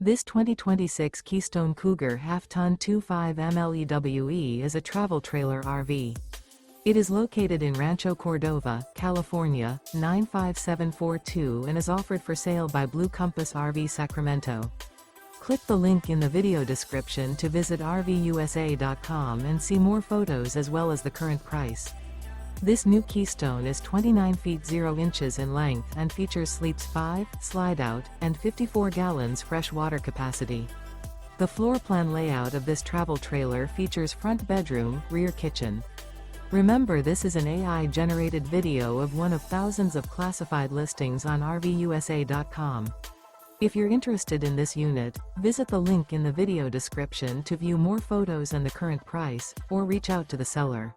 This 2026 Keystone Cougar Half-Ton 25 MLEWE is a travel trailer RV. It is located in Rancho Cordova, California, 95742 and is offered for sale by Blue Compass RV Sacramento. Click the link in the video description to visit RVUSA.com and see more photos as well as the current price. This new Keystone is 29 feet 0 inches in length and features sleeps 5, slide-out, and 54 gallons fresh water capacity. The floor plan layout of this travel trailer features front bedroom, rear kitchen. Remember, this is an AI-generated video of one of thousands of classified listings on RVUSA.com. If you're interested in this unit, visit the link in the video description to view more photos and the current price, or reach out to the seller.